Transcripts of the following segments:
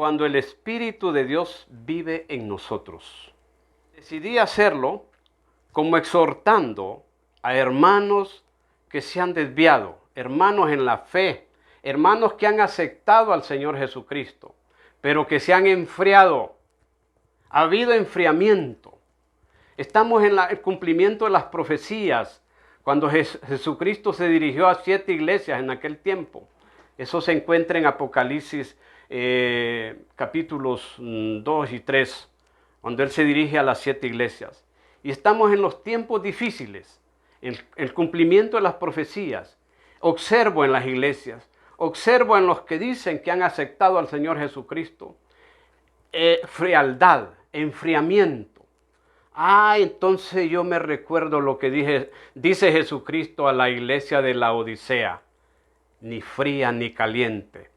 cuando el Espíritu de Dios vive en nosotros. Decidí hacerlo como exhortando a hermanos que se han desviado, hermanos en la fe, hermanos que han aceptado al Señor Jesucristo, pero que se han enfriado. Ha habido enfriamiento. Estamos en el cumplimiento de las profecías, cuando Jesucristo se dirigió a 7 iglesias en aquel tiempo. Eso se encuentra en Apocalipsis capítulos 2 y 3, cuando Él se dirige a las 7 iglesias. Y estamos en los tiempos difíciles, el cumplimiento de las profecías. Observo en las iglesias, observo en los que dicen que han aceptado al Señor Jesucristo, frialdad, enfriamiento. Entonces yo me recuerdo lo que dice Jesucristo a la iglesia de la Odisea, ni fría ni caliente.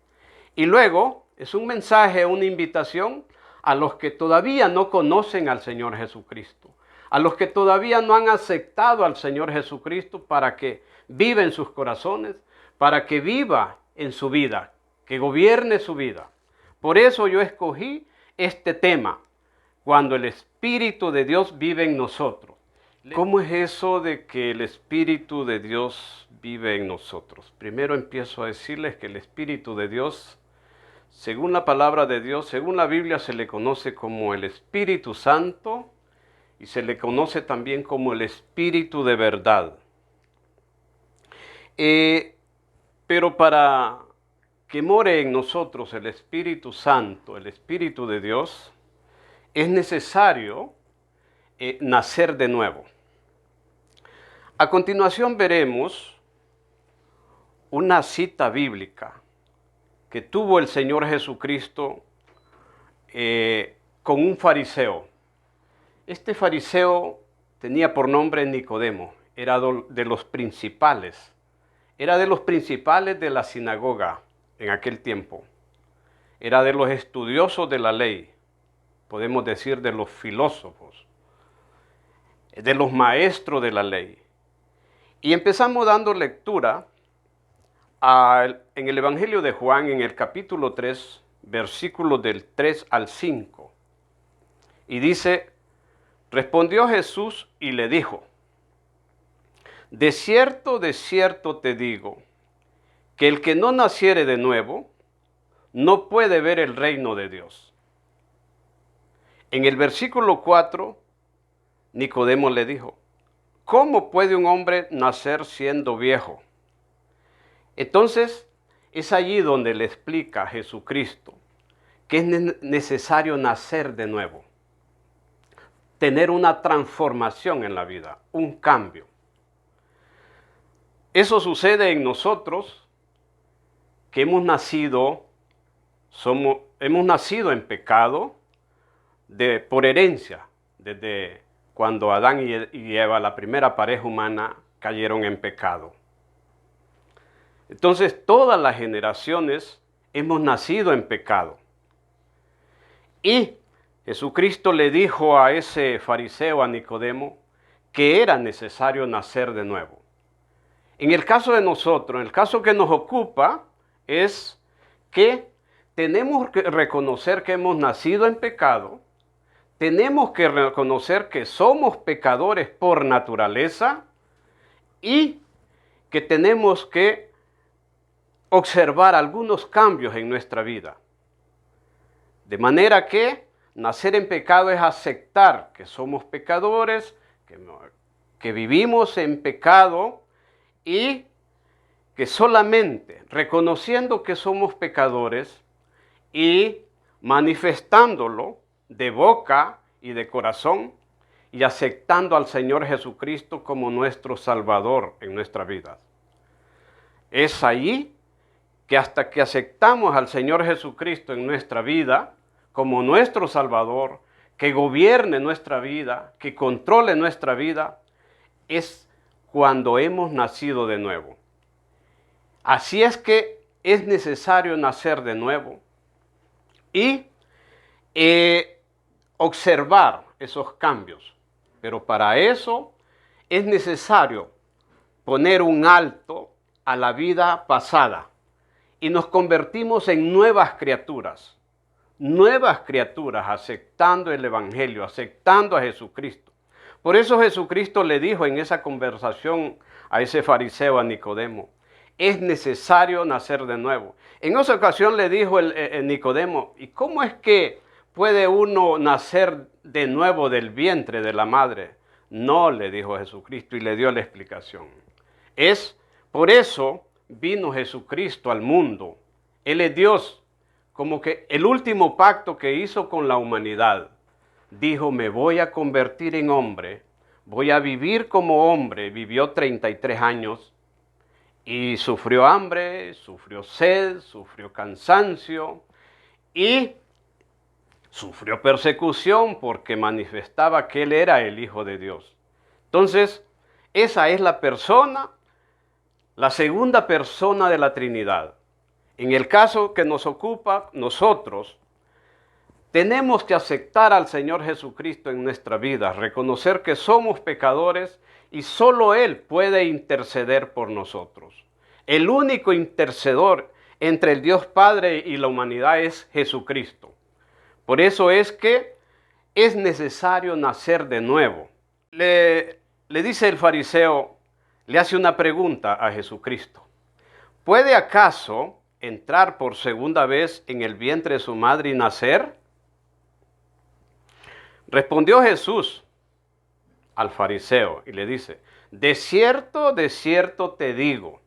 Y luego es un mensaje, una invitación a los que todavía no conocen al Señor Jesucristo, a los que todavía no han aceptado al Señor Jesucristo para que viva en sus corazones, para que viva en su vida, que gobierne su vida. Por eso yo escogí este tema, cuando el Espíritu de Dios vive en nosotros. ¿Cómo es eso de que el Espíritu de Dios vive en nosotros? Primero empiezo a decirles que el Espíritu de Dios, según la palabra de Dios, según la Biblia, se le conoce como el Espíritu Santo y se le conoce también como el Espíritu de verdad. Pero para que more en nosotros el Espíritu Santo, el Espíritu de Dios, es necesario nacer de nuevo. A continuación veremos una cita bíblica que tuvo el Señor Jesucristo con un fariseo. Este fariseo tenía por nombre Nicodemo, era de los principales, de la sinagoga en aquel tiempo, era de los estudiosos de la ley, podemos decir de los filósofos, de los maestros de la ley. Y empezamos dando lectura en el Evangelio de Juan, en el capítulo 3, versículos del 3 al 5. Y dice: respondió Jesús y le dijo: de cierto te digo, que el que no naciere de nuevo, no puede ver el reino de Dios. En el versículo 4, Nicodemo le dijo: ¿cómo puede un hombre nacer siendo viejo? Entonces, es allí donde le explica a Jesucristo que es necesario nacer de nuevo, tener una transformación en la vida, un cambio. Eso sucede en nosotros, que hemos nacido en pecado por herencia, desde cuando Adán y Eva, la primera pareja humana, cayeron en pecado. Entonces, todas las generaciones hemos nacido en pecado. Y Jesucristo le dijo a ese fariseo, a Nicodemo, que era necesario nacer de nuevo. En el caso de nosotros, el caso que nos ocupa es que tenemos que reconocer que hemos nacido en pecado, tenemos que reconocer que somos pecadores por naturaleza y que tenemos que observar algunos cambios en nuestra vida. De manera que nacer en pecado es aceptar que somos pecadores, que vivimos en pecado y que solamente reconociendo que somos pecadores y manifestándolo de boca y de corazón y aceptando al Señor Jesucristo como nuestro Salvador en nuestra vida. Es allí que hasta que aceptamos al Señor Jesucristo en nuestra vida como nuestro Salvador, que gobierne nuestra vida, que controle nuestra vida, es cuando hemos nacido de nuevo. Así es que es necesario nacer de nuevo y observar esos cambios. Pero para eso es necesario poner un alto a la vida pasada y nos convertimos en nuevas criaturas. nuevas criaturas, aceptando el Evangelio, aceptando a Jesucristo. Por eso Jesucristo le dijo en esa conversación a ese fariseo, a Nicodemo, es necesario nacer de nuevo. En esa ocasión le dijo el Nicodemo, ¿y cómo es que puede uno nacer de nuevo del vientre de la madre? No, le dijo Jesucristo y le dio la explicación. Es por eso vino Jesucristo al mundo. Él es Dios, como que el último pacto que hizo con la humanidad. Dijo, me voy a convertir en hombre, voy a vivir como hombre. Vivió 33 años y sufrió hambre, sufrió sed, sufrió cansancio y sufrió persecución porque manifestaba que Él era el Hijo de Dios. Entonces, esa es la persona, la segunda persona de la Trinidad. En el caso que nos ocupa, nosotros tenemos que aceptar al Señor Jesucristo en nuestra vida, reconocer que somos pecadores y solo Él puede interceder por nosotros. El único intercedor entre el Dios Padre y la humanidad es Jesucristo. Por eso es que es necesario nacer de nuevo. Le dice el fariseo, le hace una pregunta a Jesucristo. ¿Puede acaso entrar por segunda vez en el vientre de su madre y nacer? Respondió Jesús al fariseo y le dice, de cierto te digo,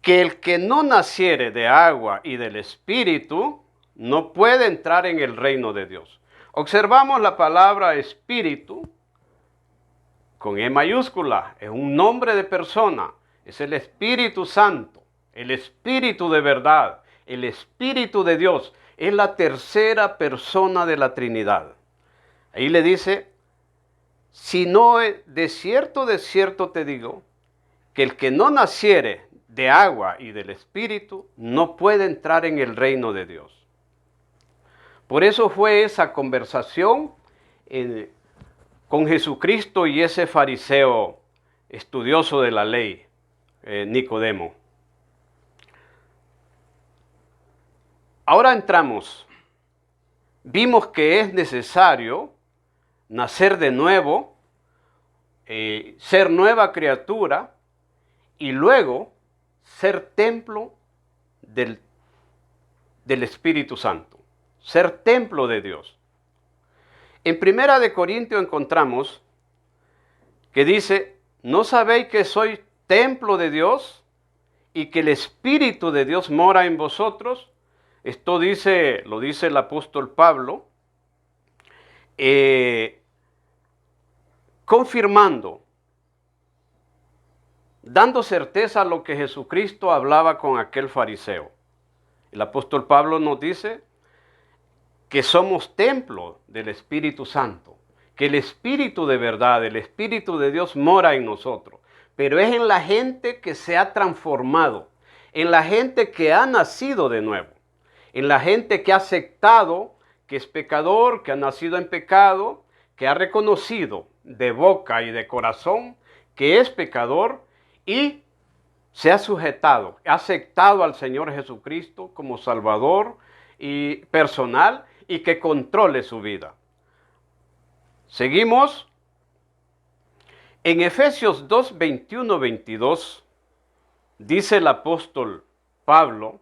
que el que no naciere de agua y del Espíritu no puede entrar en el reino de Dios. Observamos la palabra Espíritu con E mayúscula, es un nombre de persona, es el Espíritu Santo, el Espíritu de verdad, el Espíritu de Dios, es la tercera persona de la Trinidad. Ahí le dice, si no, de cierto te digo, que el que no naciere de agua y del Espíritu no puede entrar en el reino de Dios. Por eso fue esa conversación con Jesucristo y ese fariseo estudioso de la ley, Nicodemo. Ahora entramos. Vimos que es necesario nacer de nuevo, ser nueva criatura y luego ser templo del Espíritu Santo, ser templo de Dios. En 1 Corintios encontramos que dice, ¿no sabéis que sois templo de Dios y que el Espíritu de Dios mora en vosotros? Esto lo dice el apóstol Pablo, confirmando, dando certeza a lo que Jesucristo hablaba con aquel fariseo. El apóstol Pablo nos dice que somos templo del Espíritu Santo, que el Espíritu de verdad, el Espíritu de Dios mora en nosotros, pero es en la gente que se ha transformado, en la gente que ha nacido de nuevo, en la gente que ha aceptado que es pecador, que ha nacido en pecado, que ha reconocido de boca y de corazón que es pecador y se ha sujetado, ha aceptado al Señor Jesucristo como Salvador y personal y que controle su vida. Seguimos. En Efesios 2, 21, 22, dice el apóstol Pablo,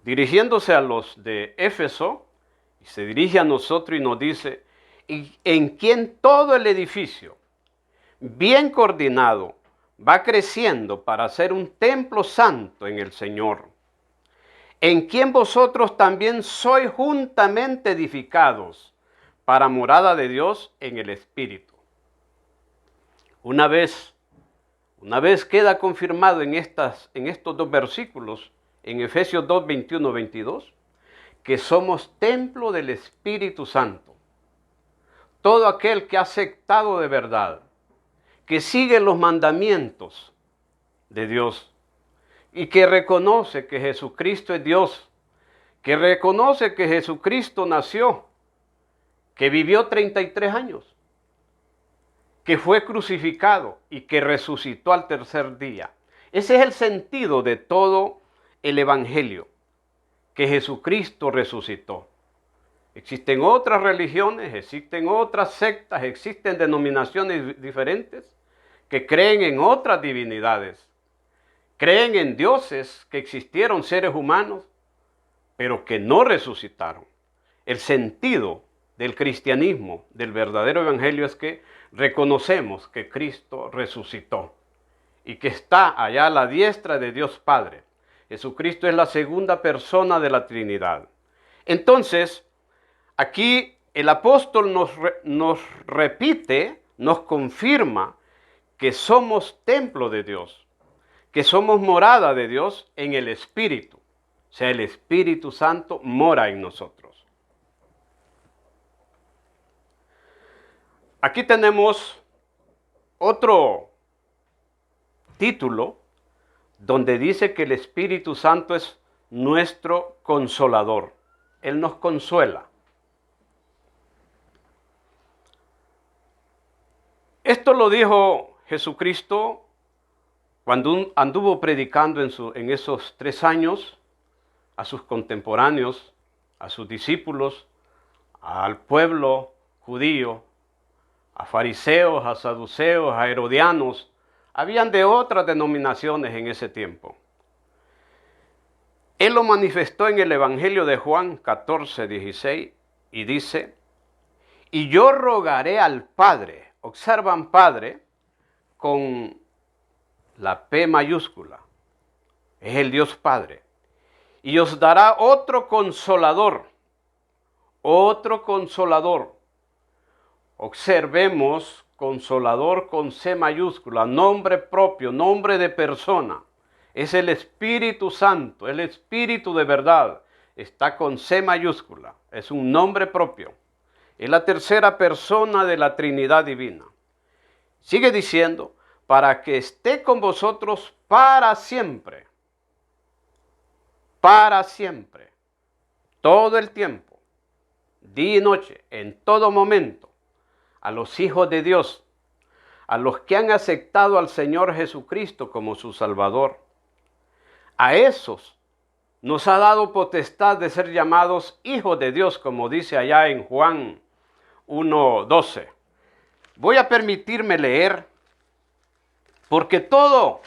dirigiéndose a los de Éfeso, y se dirige a nosotros y nos dice, en quien todo el edificio, bien coordinado, va creciendo para ser un templo santo en el Señor, en quien vosotros también sois juntamente edificados para morada de Dios en el Espíritu. Una vez queda confirmado en estos dos versículos, en Efesios 2, 21, 22, que somos templo del Espíritu Santo. Todo aquel que ha aceptado de verdad, que sigue los mandamientos de Dios y que reconoce que Jesucristo es Dios, que reconoce que Jesucristo nació, que vivió 33 años, que fue crucificado y que resucitó al tercer día. Ese es el sentido de todo el Evangelio, que Jesucristo resucitó. Existen otras religiones, existen otras sectas, existen denominaciones diferentes que creen en otras divinidades. Creen en dioses que existieron seres humanos, pero que no resucitaron. El sentido del cristianismo, del verdadero evangelio, es que reconocemos que Cristo resucitó y que está allá a la diestra de Dios Padre. Jesucristo es la segunda persona de la Trinidad. Entonces, aquí el apóstol nos repite, nos confirma que somos templo de Dios, que somos morada de Dios en el Espíritu. O sea, el Espíritu Santo mora en nosotros. Aquí tenemos otro título donde dice que el Espíritu Santo es nuestro consolador. Él nos consuela. Esto lo dijo Jesucristo cuando anduvo predicando en esos 3 años a sus contemporáneos, a sus discípulos, al pueblo judío, a fariseos, a saduceos, a herodianos. Habían de otras denominaciones en ese tiempo. Él lo manifestó en el Evangelio de Juan 14:16 y dice: y yo rogaré al Padre. Observan Padre con la P mayúscula. Es el Dios Padre. Y os dará otro consolador. Otro consolador. Observemos consolador con C mayúscula, nombre propio, nombre de persona. Es el Espíritu Santo, el Espíritu de verdad. Está con C mayúscula, es un nombre propio. Es la tercera persona de la Trinidad Divina. Sigue diciendo, para que esté con vosotros para siempre. Para siempre. Todo el tiempo. Día y noche, en todo momento. A los hijos de Dios, a los que han aceptado al Señor Jesucristo como su Salvador. A esos nos ha dado potestad de ser llamados hijos de Dios, como dice allá en Juan 1:12. Voy a permitirme leer, porque todo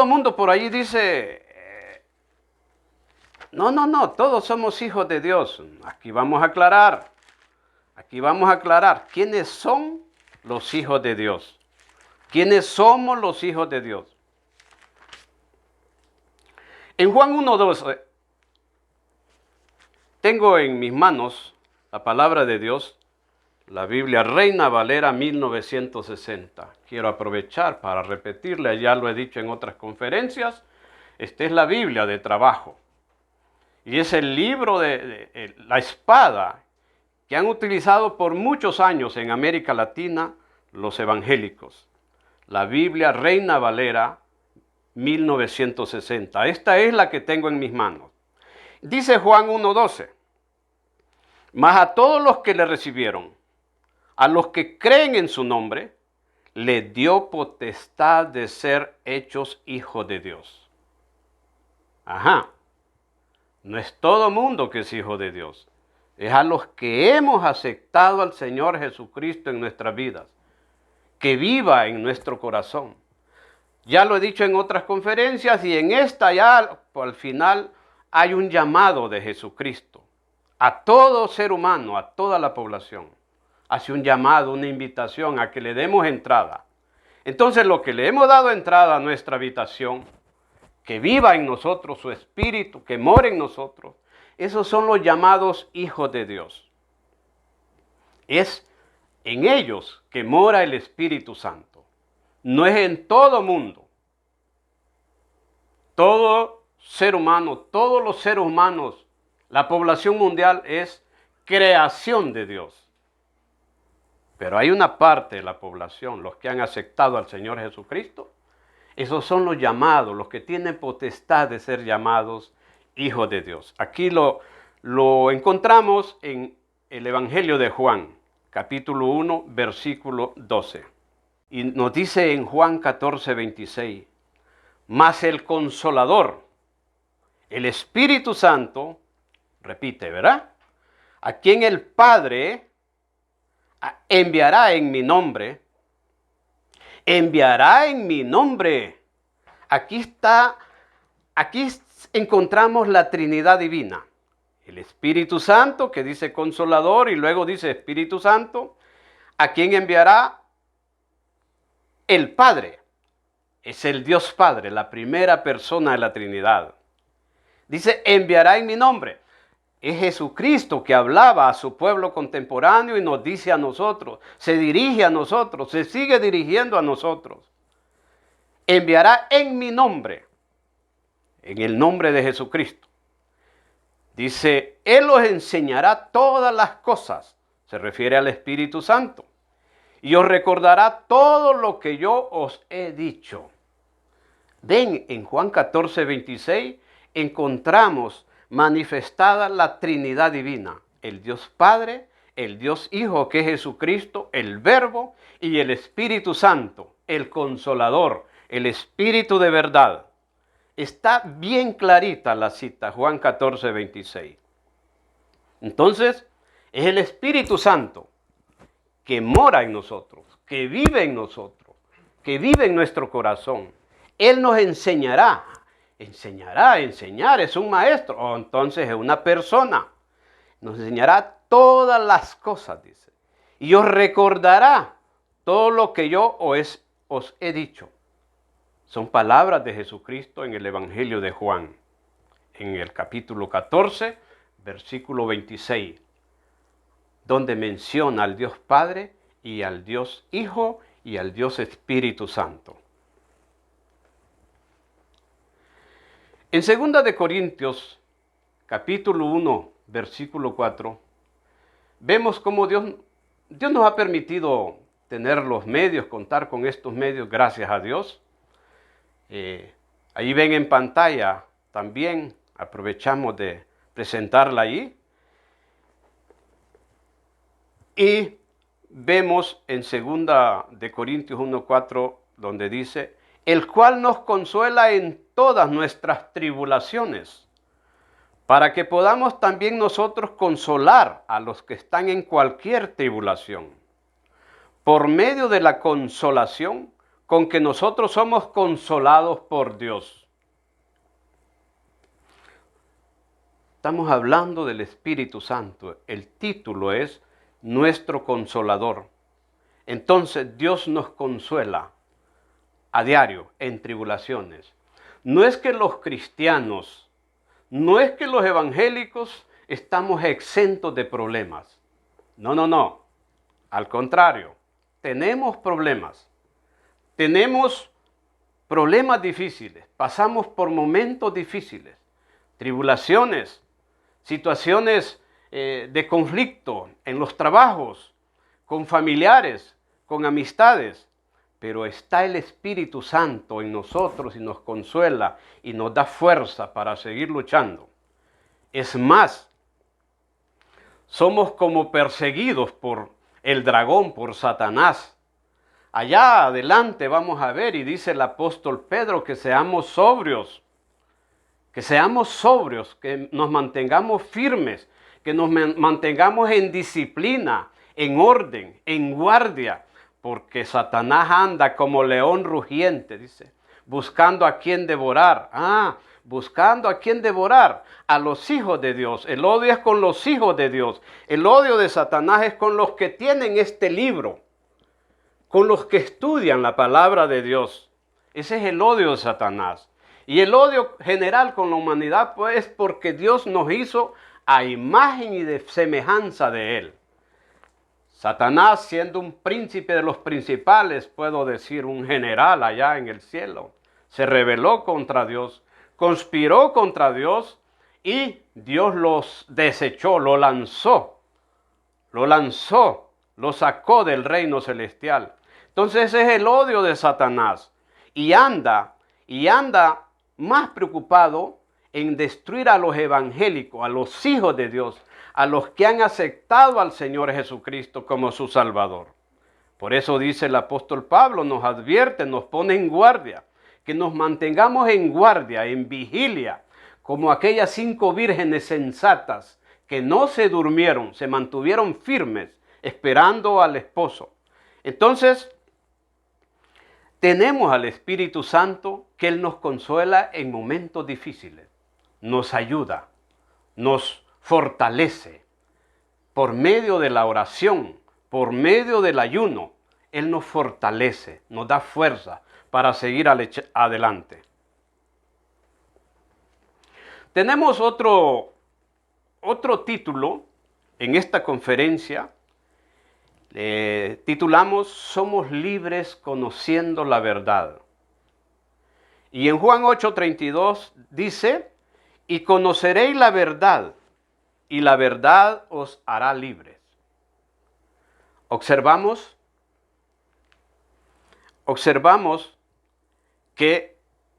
mundo por ahí dice, no, todos somos hijos de Dios. Aquí vamos a aclarar quiénes son los hijos de Dios. ¿Quiénes somos los hijos de Dios? En Juan 1:12, tengo en mis manos la palabra de Dios, la Biblia Reina Valera 1960. Quiero aprovechar para repetirle, ya lo he dicho en otras conferencias, esta es la Biblia de trabajo. Y es el libro de la espada que han utilizado por muchos años en América Latina los evangélicos. La Biblia Reina Valera 1960. Esta es la que tengo en mis manos. Dice Juan 1:12. Mas a todos los que le recibieron, a los que creen en su nombre, le dio potestad de ser hechos hijos de Dios. Ajá. No es todo mundo que es hijo de Dios. Es a los que hemos aceptado al Señor Jesucristo en nuestras vidas. Que viva en nuestro corazón. Ya lo he dicho en otras conferencias y en esta ya al final hay un llamado de Jesucristo. A todo ser humano, a toda la población. Hace un llamado, una invitación a que le demos entrada. Entonces lo que le hemos dado entrada a nuestra habitación, que viva en nosotros su espíritu, que more en nosotros, esos son los llamados hijos de Dios. Es en ellos que mora el Espíritu Santo. No es en todo mundo. Todo ser humano, todos los seres humanos, la población mundial es creación de Dios. Pero hay una parte de la población, los que han aceptado al Señor Jesucristo, esos son los llamados, los que tienen potestad de ser llamados hijos de Dios. Aquí lo encontramos en el Evangelio de Juan, capítulo 1, versículo 12. Y nos dice en Juan 14:26, mas el Consolador, El Espíritu Santo, repite, ¿verdad? A quien el Padre enviará en mi nombre. Enviará en mi nombre. Aquí encontramos la Trinidad divina. El Espíritu Santo, que dice Consolador, y luego dice Espíritu Santo, a quien enviará el Padre. Es el Dios Padre, la primera persona de la Trinidad. Dice, enviará en mi nombre. Es Jesucristo que hablaba a su pueblo contemporáneo y nos dice a nosotros, se dirige a nosotros, se sigue dirigiendo a nosotros. Enviará en mi nombre, en el nombre de Jesucristo. Dice, Él os enseñará todas las cosas, se refiere al Espíritu Santo, y os recordará todo lo que yo os he dicho. Ven, en Juan 14, 26, encontramos manifestada la Trinidad divina, el Dios Padre, el Dios Hijo que es Jesucristo, el Verbo y el Espíritu Santo, el Consolador, el Espíritu de verdad. Está bien clarita la cita, Juan 14, 26. Entonces, es el Espíritu Santo que mora en nosotros, que vive en nosotros, que vive en nuestro corazón. Él nos enseñará. Enseñar, es un maestro, o entonces es una persona. Nos enseñará todas las cosas, dice. Y os recordará todo lo que yo os he dicho. Son palabras de Jesucristo en el Evangelio de Juan, en el capítulo 14, versículo 26, donde menciona al Dios Padre y al Dios Hijo y al Dios Espíritu Santo. En 2 de Corintios, capítulo 1, versículo 4, vemos cómo Dios nos ha permitido tener los medios, contar con estos medios, gracias a Dios. Ahí ven en pantalla también, aprovechamos de presentarla ahí. Y vemos en 2 de Corintios 1:4, donde dice, el cual nos consuela en todas nuestras tribulaciones, para que podamos también nosotros consolar a los que están en cualquier tribulación, por medio de la consolación con que nosotros somos consolados por Dios. Estamos hablando del Espíritu Santo. El título es Nuestro Consolador. Entonces Dios nos consuela a diario en tribulaciones. No es que los cristianos, no es que los evangélicos estamos exentos de problemas. No. Al contrario, tenemos problemas. Tenemos problemas difíciles. Pasamos por momentos difíciles, tribulaciones, situaciones de conflicto en los trabajos, con familiares, con amistades. Pero está el Espíritu Santo en nosotros y nos consuela y nos da fuerza para seguir luchando. Es más, somos como perseguidos por el dragón, por Satanás. Allá adelante vamos a ver, y dice el apóstol Pedro, que seamos sobrios, que nos mantengamos firmes, que nos mantengamos en disciplina, en orden, en guardia, porque Satanás anda como león rugiente, dice, buscando a quien devorar. Buscando a quien devorar, a los hijos de Dios. El odio es con los hijos de Dios. El odio de Satanás es con los que tienen este libro, con los que estudian la palabra de Dios. Ese es el odio de Satanás. Y el odio general con la humanidad, pues, es porque Dios nos hizo a imagen y de semejanza de Él. Satanás, siendo un príncipe de los principales, puedo decir un general allá en el cielo, se rebeló contra Dios, conspiró contra Dios y Dios los desechó, lo sacó del reino celestial. Entonces ese es el odio de Satanás y anda más preocupado en destruir a los evangélicos, a los hijos de Dios, a los que han aceptado al Señor Jesucristo como su Salvador. Por eso dice el apóstol Pablo, nos advierte, nos pone en guardia, que nos mantengamos en guardia, en vigilia, como aquellas 5 vírgenes sensatas que no se durmieron, se mantuvieron firmes esperando al esposo. Entonces, tenemos al Espíritu Santo que Él nos consuela en momentos difíciles, nos ayuda, nos fortalece por medio de la oración, por medio del ayuno. Él nos fortalece, nos da fuerza para seguir adelante. Tenemos otro título en esta conferencia. Titulamos Somos libres conociendo la verdad. Y en Juan 8:32 dice, y conoceréis la verdad, y la verdad os hará libres. Observamos que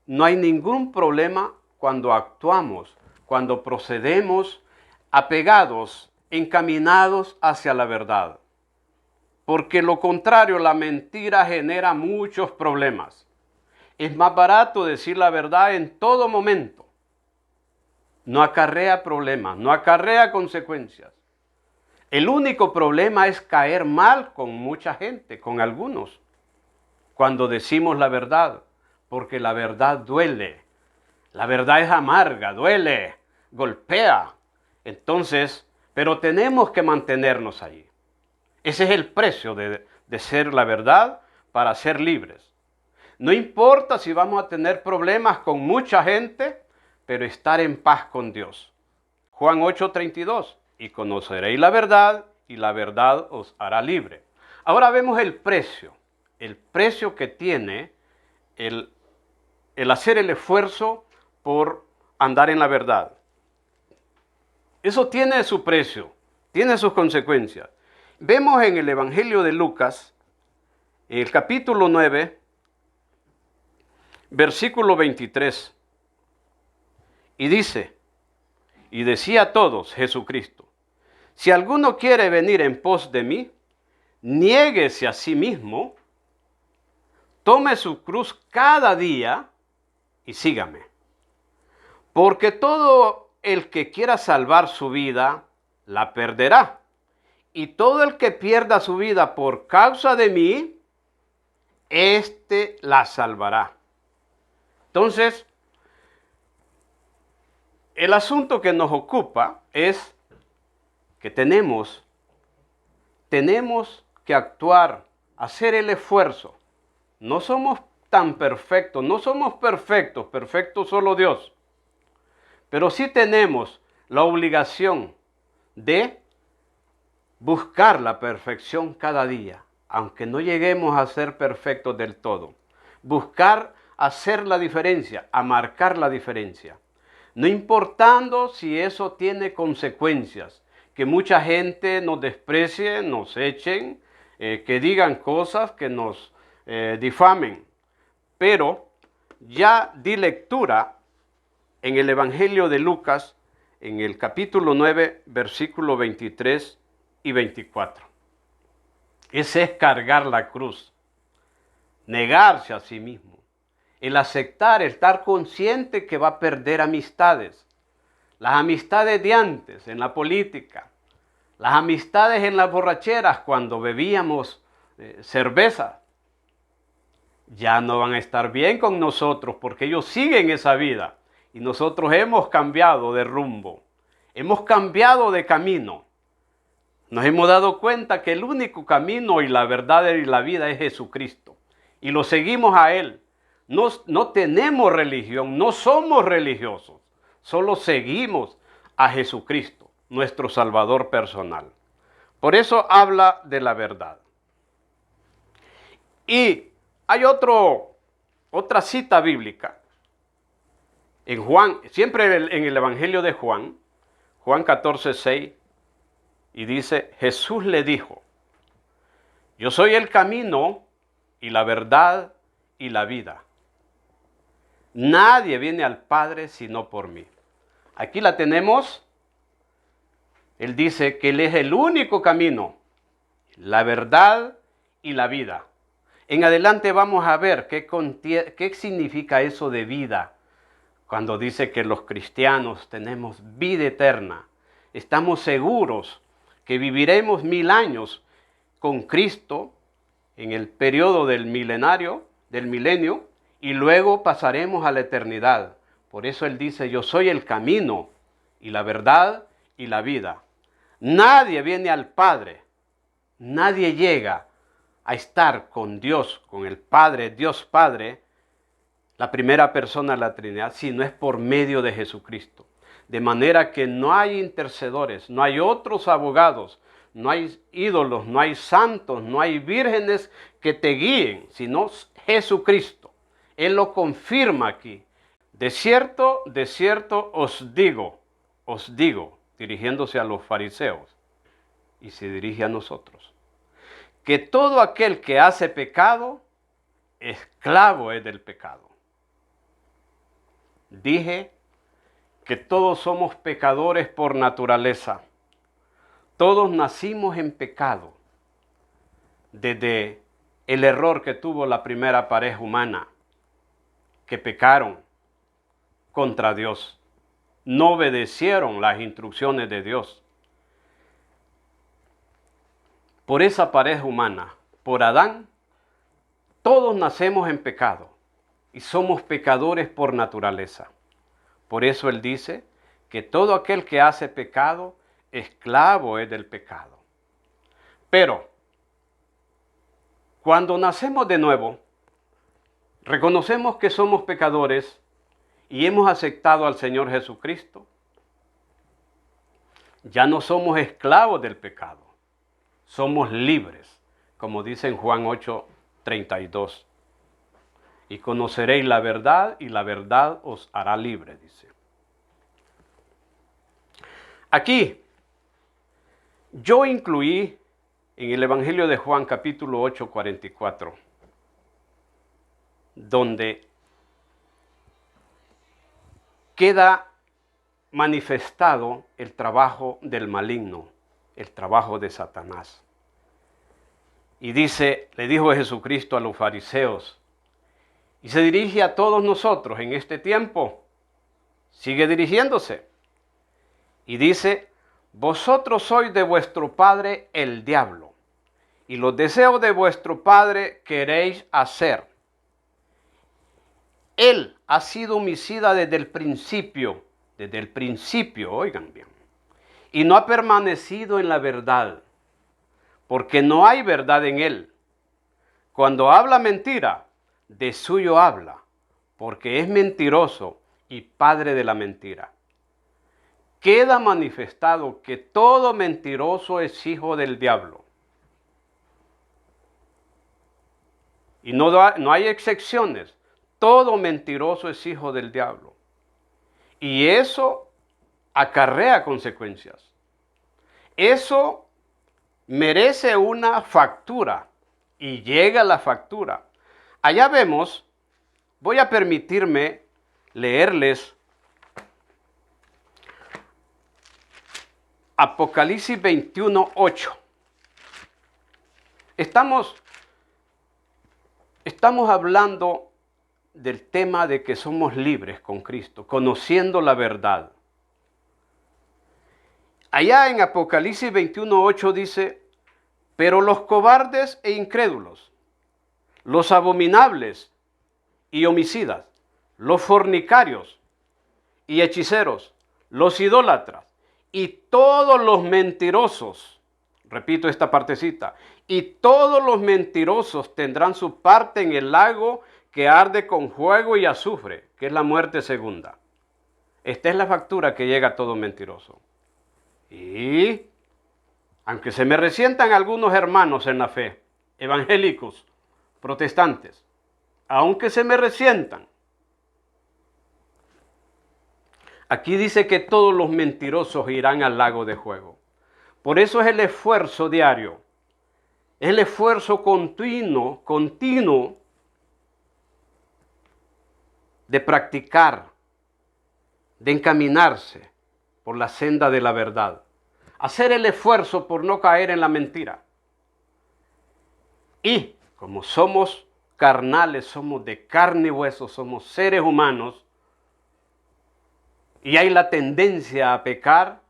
no hay ningún problema cuando actuamos, cuando procedemos apegados, encaminados hacia la verdad. Porque lo contrario, la mentira genera muchos problemas. Es más barato decir la verdad en todo momento. No acarrea problemas, no acarrea consecuencias. El único problema es caer mal con mucha gente, con algunos, cuando decimos la verdad, porque la verdad duele. La verdad es amarga, duele, golpea. Entonces, pero tenemos que mantenernos ahí. Ese es el precio de ser la verdad para ser libres. No importa si vamos a tener problemas con mucha gente, pero estar en paz con Dios. Juan 8:32, y conoceréis la verdad, y la verdad os hará libre. Ahora vemos el precio que tiene el hacer el esfuerzo por andar en la verdad. Eso tiene su precio, tiene sus consecuencias. Vemos en el Evangelio de Lucas, en el capítulo 9, versículo 23, y dice, y decía a todos Jesucristo, si alguno quiere venir en pos de mí, niéguese a sí mismo, tome su cruz cada día y sígame. Porque todo el que quiera salvar su vida, la perderá. Y todo el que pierda su vida por causa de mí, éste la salvará. Entonces, el asunto que nos ocupa es que tenemos que actuar, hacer el esfuerzo. No somos tan perfectos, no somos perfectos, perfecto solo Dios. Pero sí tenemos la obligación de buscar la perfección cada día, aunque no lleguemos a ser perfectos del todo. Buscar hacer la diferencia, a marcar la diferencia. No importando si eso tiene consecuencias, que mucha gente nos desprecie, nos echen, que digan cosas que nos difamen. Pero ya di lectura en el Evangelio de Lucas, en el capítulo 9, versículo 23 y 24. Ese es cargar la cruz, negarse a sí mismo, el aceptar, el estar consciente que va a perder amistades. Las amistades de antes en la política, las amistades en las borracheras cuando bebíamos cerveza, ya no van a estar bien con nosotros porque ellos siguen esa vida y nosotros hemos cambiado de rumbo, hemos cambiado de camino. Nos hemos dado cuenta que el único camino y la verdad y la vida es Jesucristo y lo seguimos a Él. No tenemos religión, no somos religiosos, solo seguimos a Jesucristo, nuestro Salvador personal. Por eso habla de la verdad. Y hay otra cita bíblica en Juan, siempre en el Evangelio de Juan, Juan 14:6, y dice, Jesús le dijo, yo soy el camino y la verdad y la vida. Nadie viene al Padre sino por mí. Aquí la tenemos. Él dice que Él es el único camino, la verdad y la vida. En adelante vamos a ver qué significa eso de vida, cuando dice que los cristianos tenemos vida eterna. Estamos seguros que viviremos 1000 años con Cristo en el periodo del milenio, y luego pasaremos a la eternidad. Por eso Él dice, yo soy el camino y la verdad y la vida. Nadie viene al Padre, nadie llega a estar con Dios, con el Padre, Dios Padre, la primera persona de la Trinidad, si no es por medio de Jesucristo. De manera que no hay intercedores, no hay otros abogados, no hay ídolos, no hay santos, no hay vírgenes que te guíen, sino Jesucristo. Él lo confirma aquí. De cierto os digo, dirigiéndose a los fariseos, y se dirige a nosotros, que todo aquel que hace pecado, esclavo es del pecado. Dije que todos somos pecadores por naturaleza. Todos nacimos en pecado desde el error que tuvo la primera pareja humana, que pecaron contra Dios, no obedecieron las instrucciones de Dios. Por esa pareja humana, por Adán, todos nacemos en pecado y somos pecadores por naturaleza. Por eso Él dice que todo aquel que hace pecado, esclavo es del pecado. Pero cuando nacemos de nuevo, reconocemos que somos pecadores y hemos aceptado al Señor Jesucristo. Ya no somos esclavos del pecado, somos libres, como dice en Juan 8:32. Y conoceréis la verdad, y la verdad os hará libre, dice. Aquí, yo incluí en el Evangelio de Juan, capítulo 8:44, donde queda manifestado el trabajo del maligno, el trabajo de Satanás. Y dice, le dijo Jesucristo a los fariseos, y se dirige a todos nosotros en este tiempo, sigue dirigiéndose, y dice, vosotros sois de vuestro padre el diablo, y los deseos de vuestro padre queréis hacer. Él ha sido homicida desde el principio, oigan bien, y no ha permanecido en la verdad, porque no hay verdad en él. Cuando habla mentira, de suyo habla, porque es mentiroso y padre de la mentira. Queda manifestado que todo mentiroso es hijo del diablo. Y no hay excepciones. Todo mentiroso es hijo del diablo. Y eso acarrea consecuencias. Eso merece una factura y llega la factura. Allá vemos, voy a permitirme leerles Apocalipsis 21:8. Estamos hablando del tema de que somos libres con Cristo, conociendo la verdad. Allá en Apocalipsis 21:8 dice, pero los cobardes e incrédulos, los abominables y homicidas, los fornicarios y hechiceros, los idólatras y todos los mentirosos, repito esta partecita, y todos los mentirosos tendrán su parte en el lago que arde con fuego y azufre, que es la muerte segunda. Esta es la factura que llega a todo mentiroso. Y aunque se me resientan algunos hermanos en la fe, evangélicos, protestantes, aunque se me resientan, aquí dice que todos los mentirosos irán al lago de fuego. Por eso es el esfuerzo diario, es el esfuerzo continuo de practicar, de encaminarse por la senda de la verdad. Hacer el esfuerzo por no caer en la mentira. Y como somos carnales, somos de carne y hueso, somos seres humanos, y hay la tendencia a pecar,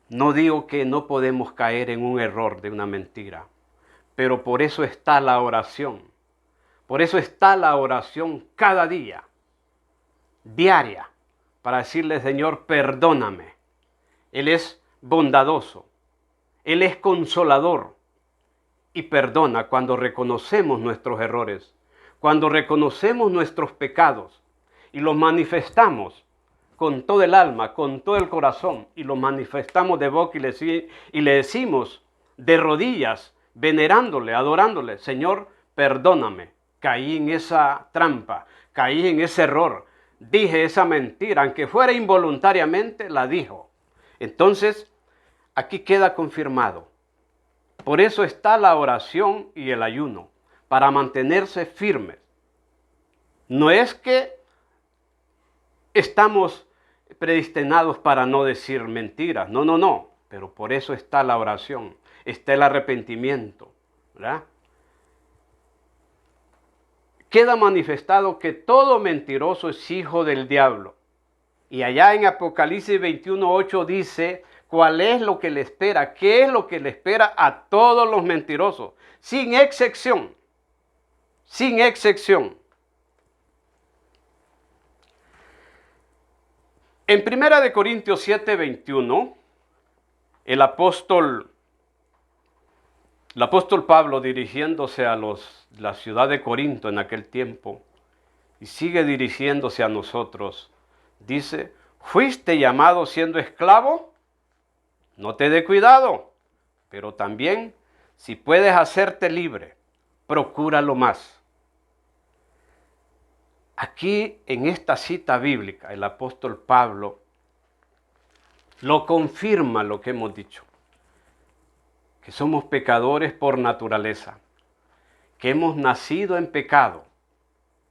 no digo que no podemos caer en un error de una mentira, pero por eso está la oración. Por eso está la oración cada día, diaria, para decirle, Señor, perdóname. Él es bondadoso, Él es consolador y perdona cuando reconocemos nuestros errores, cuando reconocemos nuestros pecados y los manifestamos con todo el alma, con todo el corazón, y los manifestamos de boca y le decimos de rodillas, venerándole, adorándole, Señor, perdóname, caí en esa trampa, caí en ese error, dije esa mentira, aunque fuera involuntariamente, la dijo. Entonces, aquí queda confirmado. Por eso está la oración y el ayuno, para mantenerse firmes. No es que estamos predestinados para no decir mentiras, no, no, no, pero por eso está la oración, está el arrepentimiento, ¿verdad? Queda manifestado que todo mentiroso es hijo del diablo. Y allá en Apocalipsis 21:8 dice cuál es lo que le espera, qué es lo que le espera a todos los mentirosos, sin excepción, sin excepción. En 1 Corintios 7:21, el apóstol Pablo, dirigiéndose a la ciudad de Corinto en aquel tiempo, y sigue dirigiéndose a nosotros, dice, ¿fuiste llamado siendo esclavo? No te dé cuidado, pero también, si puedes hacerte libre, procúralo más. Aquí, en esta cita bíblica, el apóstol Pablo lo confirma lo que hemos dicho, que somos pecadores por naturaleza, que hemos nacido en pecado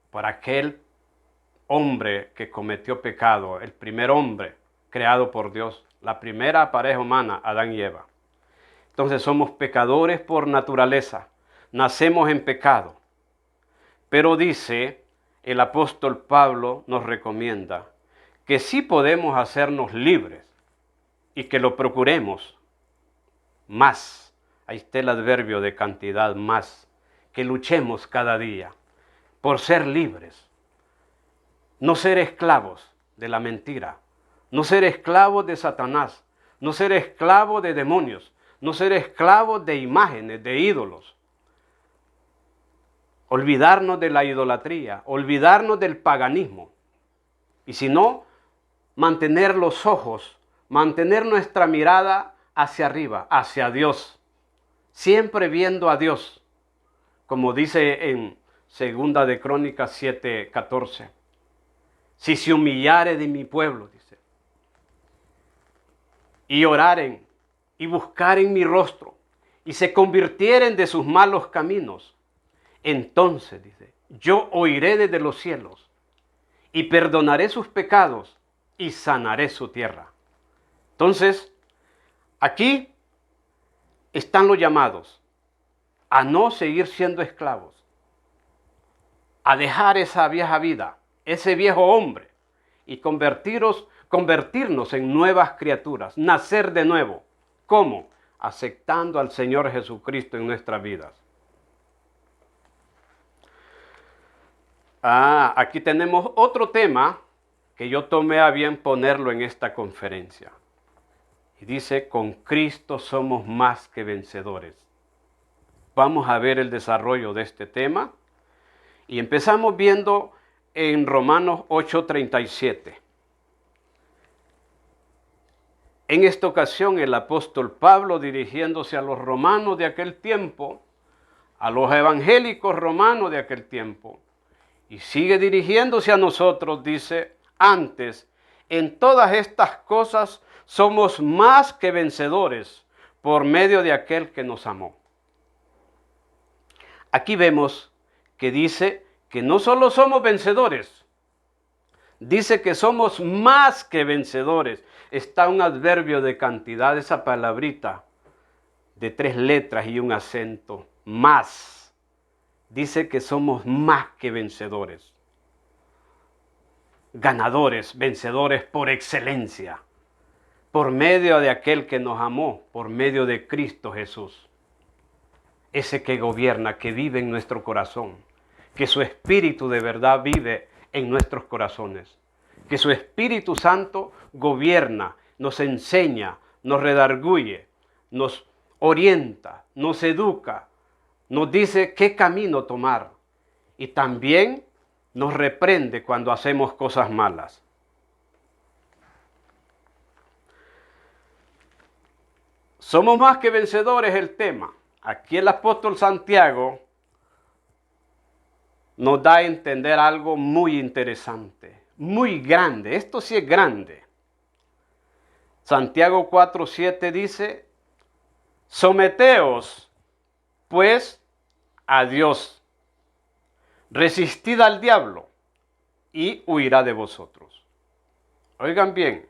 por aquel hombre que cometió pecado, el primer hombre creado por Dios, la primera pareja humana, Adán y Eva. Entonces somos pecadores por naturaleza, nacemos en pecado. Pero dice, el apóstol Pablo nos recomienda que sí podemos hacernos libres y que lo procuremos más. Ahí está el adverbio de cantidad, más. Que luchemos cada día por ser libres. No ser esclavos de la mentira. No ser esclavos de Satanás. No ser esclavos de demonios. No ser esclavos de imágenes, de ídolos. Olvidarnos de la idolatría. Olvidarnos del paganismo. Y si no, mantener los ojos, mantener nuestra mirada hacia arriba, hacia Dios. Siempre viendo a Dios. Como dice en 2 de Crónicas 7:14. Si se humillare de mi pueblo, dice, y oraren y buscaren mi rostro y se convirtieren de sus malos caminos, entonces, dice, yo oiré desde los cielos y perdonaré sus pecados y sanaré su tierra. Entonces, aquí están los llamados a no seguir siendo esclavos, a dejar esa vieja vida, ese viejo hombre, y convertirnos en nuevas criaturas, nacer de nuevo. ¿Cómo? Aceptando al Señor Jesucristo en nuestras vidas. Aquí tenemos otro tema que yo tomé a bien ponerlo en esta conferencia. Y dice, con Cristo somos más que vencedores. Vamos a ver el desarrollo de este tema. Y empezamos viendo en Romanos 8:37. En esta ocasión el apóstol Pablo, dirigiéndose a los romanos de aquel tiempo, a los evangélicos romanos de aquel tiempo, y sigue dirigiéndose a nosotros, dice, antes, en todas estas cosas somos más que vencedores por medio de aquel que nos amó. Aquí vemos que dice que no solo somos vencedores, dice que somos más que vencedores. Está un adverbio de cantidad, esa palabrita de 3 letras y un acento, más. Dice que somos más que vencedores. ganadores, vencedores por excelencia, por medio de aquel que nos amó, por medio de Cristo Jesús. Ese que gobierna, que vive en nuestro corazón, que su Espíritu de verdad vive en nuestros corazones, que su Espíritu Santo gobierna, nos enseña, nos redarguye, nos orienta, nos educa, nos dice qué camino tomar y también nos reprende cuando hacemos cosas malas. Somos más que vencedores, el tema. Aquí el apóstol Santiago nos da a entender algo muy interesante, muy grande. Esto sí es grande. Santiago 4:7 dice, someteos pues a Dios, resistid al diablo y huirá de vosotros. Oigan bien,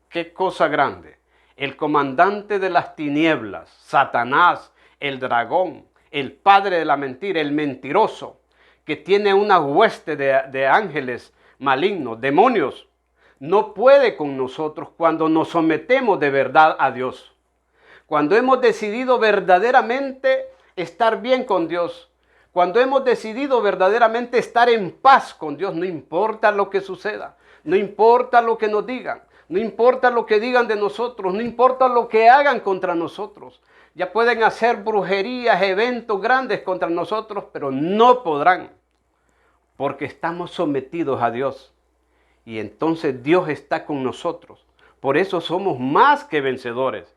qué cosa grande. El comandante de las tinieblas, Satanás, el dragón, el padre de la mentira, el mentiroso, que tiene una hueste de ángeles malignos, demonios, no puede con nosotros cuando nos sometemos de verdad a Dios. Cuando hemos decidido verdaderamente estar bien con Dios, cuando hemos decidido verdaderamente estar en paz con Dios, no importa lo que suceda, no importa lo que nos digan, no importa lo que digan de nosotros, no importa lo que hagan contra nosotros. Ya pueden hacer brujerías, eventos grandes contra nosotros, pero no podrán, porque estamos sometidos a Dios. Y entonces Dios está con nosotros. Por eso somos más que vencedores.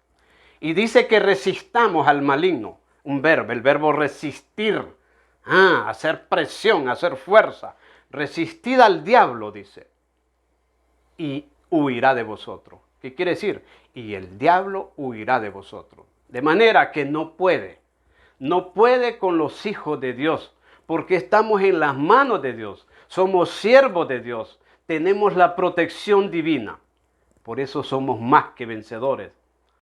Y dice que resistamos al maligno. Un verbo, el verbo resistir. Hacer presión, hacer fuerza. Resistid al diablo, dice. Y huirá de vosotros. ¿Qué quiere decir? Y el diablo huirá de vosotros. De manera que no puede con los hijos de Dios, porque estamos en las manos de Dios, somos siervos de Dios, tenemos la protección divina. Por eso somos más que vencedores.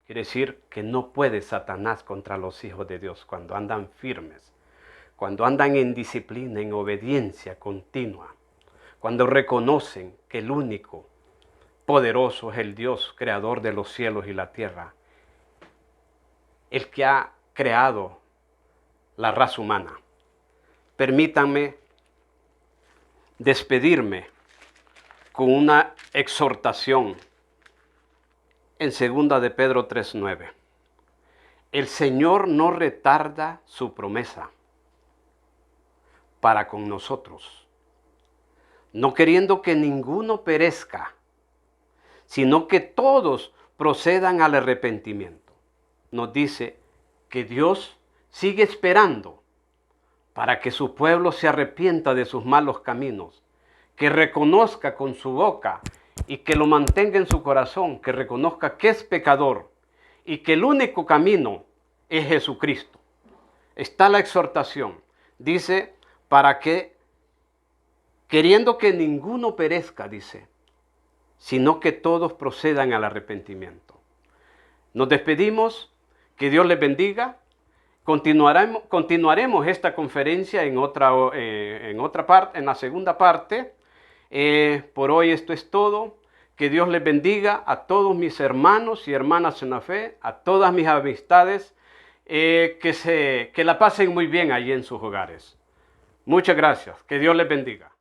Quiere decir que no puede Satanás contra los hijos de Dios cuando andan firmes, cuando andan en disciplina, en obediencia continua, cuando reconocen que el único poderoso es el Dios, creador de los cielos y la tierra, el que ha creado la raza humana. Permítanme despedirme con una exhortación en 2 de Pedro 3:9. El Señor no retarda su promesa para con nosotros, no queriendo que ninguno perezca, sino que todos procedan al arrepentimiento. Nos dice que Dios sigue esperando para que su pueblo se arrepienta de sus malos caminos, que reconozca con su boca y que lo mantenga en su corazón, que reconozca que es pecador y que el único camino es Jesucristo. Está la exhortación. Dice, para que, queriendo que ninguno perezca, dice, sino que todos procedan al arrepentimiento. Nos despedimos. Que Dios les bendiga. Continuaremos esta conferencia en otra parte, en la segunda parte. Por hoy esto es todo. Que Dios les bendiga a todos mis hermanos y hermanas en la fe, a todas mis amistades, que la pasen muy bien allí en sus hogares. Muchas gracias. Que Dios les bendiga.